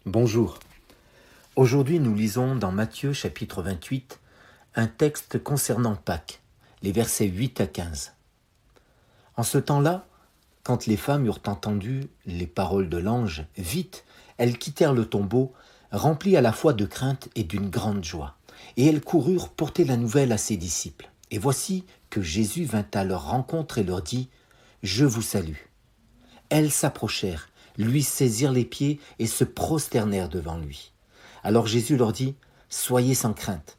Bonjour. Aujourd'hui, nous lisons dans Matthieu chapitre 28 un texte concernant Pâques, les versets 8 à 15. En ce temps-là, quand les femmes eurent entendu les paroles de l'ange, vite, elles quittèrent le tombeau, remplies à la fois de crainte et d'une grande joie. Et elles coururent porter la nouvelle à ses disciples. Et voici que Jésus vint à leur rencontre et leur dit « Je vous salue ». Elles s'approchèrent, lui saisirent les pieds et se prosternèrent devant lui. Alors Jésus leur dit « Soyez sans crainte.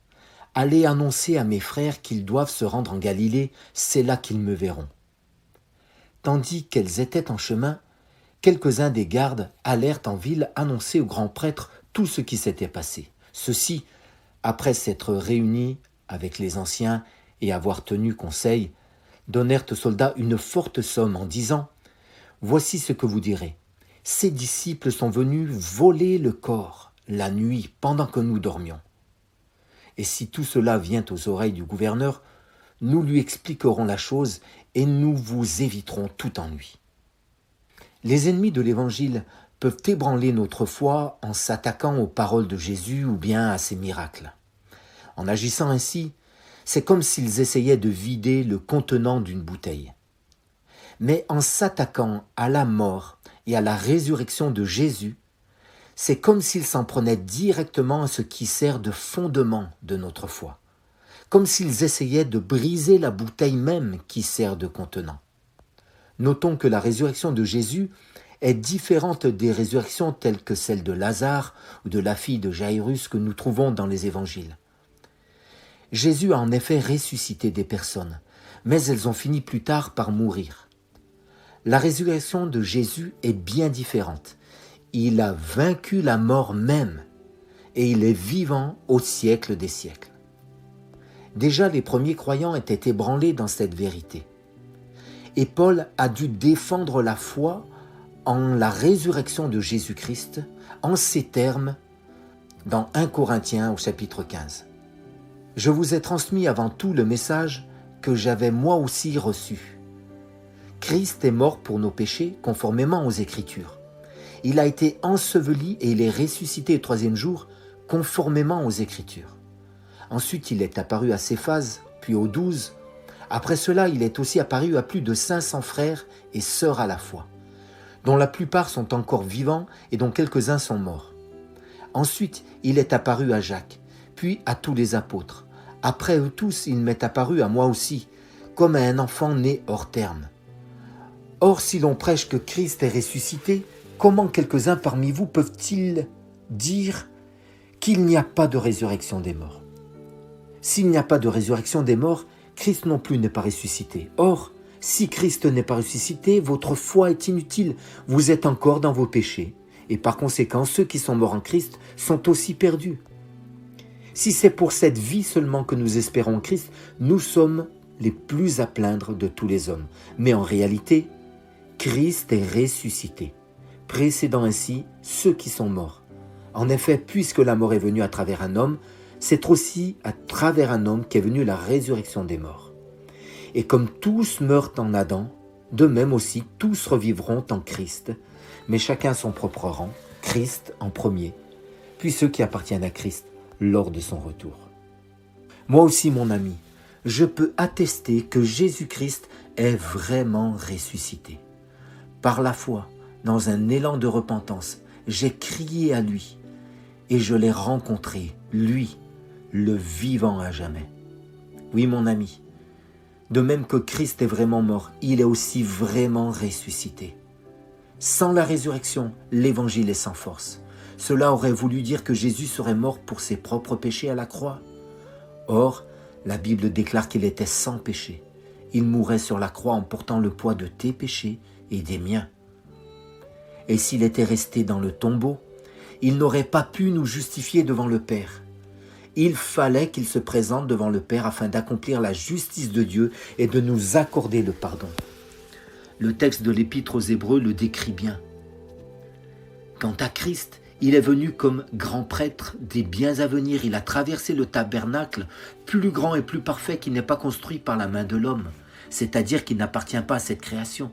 Allez annoncer à mes frères qu'ils doivent se rendre en Galilée, c'est là qu'ils me verront. » Tandis qu'elles étaient en chemin, quelques-uns des gardes allèrent en ville annoncer au grand prêtre tout ce qui s'était passé. Ceux-ci, après s'être réunis avec les anciens et avoir tenu conseil, donnèrent aux soldats une forte somme en disant « Voici ce que vous direz. Ces disciples sont venus voler le corps la nuit pendant que nous dormions. Et si tout cela vient aux oreilles du gouverneur, nous lui expliquerons la chose et nous vous éviterons tout ennui. » Les ennemis de l'Évangile peuvent ébranler notre foi en s'attaquant aux paroles de Jésus ou bien à ses miracles. En agissant ainsi, c'est comme s'ils essayaient de vider le contenant d'une bouteille. Mais en s'attaquant à la mort et à la résurrection de Jésus, c'est comme s'ils s'en prenaient directement à ce qui sert de fondement de notre foi, comme s'ils essayaient de briser la bouteille même qui sert de contenant. Notons que la résurrection de Jésus est différente des résurrections telles que celle de Lazare ou de la fille de Jairus que nous trouvons dans les évangiles. Jésus a en effet ressuscité des personnes, mais elles ont fini plus tard par mourir. La résurrection de Jésus est bien différente. Il a vaincu la mort même et il est vivant au siècle des siècles. Déjà, les premiers croyants étaient ébranlés dans cette vérité. Et Paul a dû défendre la foi en la résurrection de Jésus-Christ en ces termes dans 1 Corinthiens au chapitre 15. « Je vous ai transmis avant tout le message que j'avais moi aussi reçu. Christ est mort pour nos péchés conformément aux Écritures. Il a été enseveli et il est ressuscité le troisième jour conformément aux Écritures. Ensuite, il est apparu à Céphase, puis aux 12. Après cela, il est aussi apparu à plus de 500 frères et sœurs à la fois, dont la plupart sont encore vivants et dont quelques-uns sont morts. Ensuite, il est apparu à Jacques, puis à tous les apôtres. Après eux tous, il m'est apparu à moi aussi, comme à un enfant né hors terme. Or, si l'on prêche que Christ est ressuscité, comment quelques-uns parmi vous peuvent-ils dire qu'il n'y a pas de résurrection des morts ? S'il n'y a pas de résurrection des morts, Christ non plus n'est pas ressuscité. Or, si Christ n'est pas ressuscité, votre foi est inutile, vous êtes encore dans vos péchés, et par conséquent, ceux qui sont morts en Christ sont aussi perdus. Si c'est pour cette vie seulement que nous espérons en Christ, nous sommes les plus à plaindre de tous les hommes. Mais en réalité, Christ est ressuscité, précédant ainsi ceux qui sont morts. En effet, puisque la mort est venue à travers un homme, c'est aussi à travers un homme qu'est venue la résurrection des morts. Et comme tous meurent en Adam, de même aussi tous revivront en Christ, mais chacun à son propre rang, Christ en premier, puis ceux qui appartiennent à Christ lors de son retour. Moi aussi, mon ami, je peux attester que Jésus-Christ est vraiment ressuscité. Par la foi, dans un élan de repentance, j'ai crié à lui et je l'ai rencontré, lui, le vivant à jamais. Oui, mon ami, de même que Christ est vraiment mort, il est aussi vraiment ressuscité. Sans la résurrection, l'évangile est sans force. Cela aurait voulu dire que Jésus serait mort pour ses propres péchés à la croix. Or, la Bible déclare qu'il était sans péché. Il mourait sur la croix en portant le poids de tes péchés et des miens. Et s'il était resté dans le tombeau, il n'aurait pas pu nous justifier devant le Père. Il fallait qu'il se présente devant le Père afin d'accomplir la justice de Dieu et de nous accorder le pardon. Le texte de l'Épître aux Hébreux le décrit bien. Quant à Christ, il est venu comme grand prêtre des biens à venir. Il a traversé le tabernacle, plus grand et plus parfait qui n'est pas construit par la main de l'homme, c'est-à-dire qu'il n'appartient pas à cette création.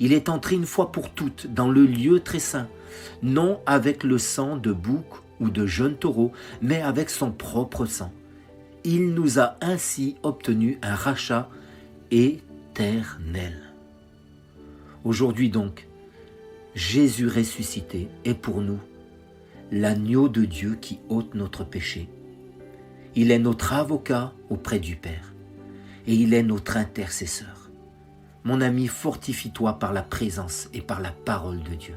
Il est entré une fois pour toutes dans le lieu très saint, non avec le sang de bouc ou de jeune taureau, mais avec son propre sang. Il nous a ainsi obtenu un rachat éternel. Aujourd'hui donc, Jésus ressuscité est pour nous l'agneau de Dieu qui ôte notre péché. Il est notre avocat auprès du Père et il est notre intercesseur. Mon ami, fortifie-toi par la présence et par la parole de Dieu.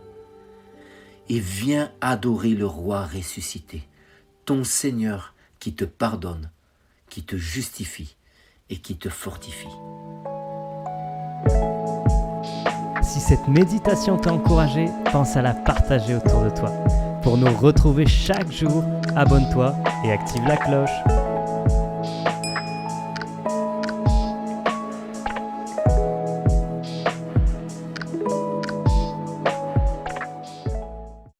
Et viens adorer le roi ressuscité, ton Seigneur qui te pardonne, qui te justifie et qui te fortifie. Si cette méditation t'a encouragé, pense à la partager autour de toi. Pour nous retrouver chaque jour, abonne-toi et active la cloche.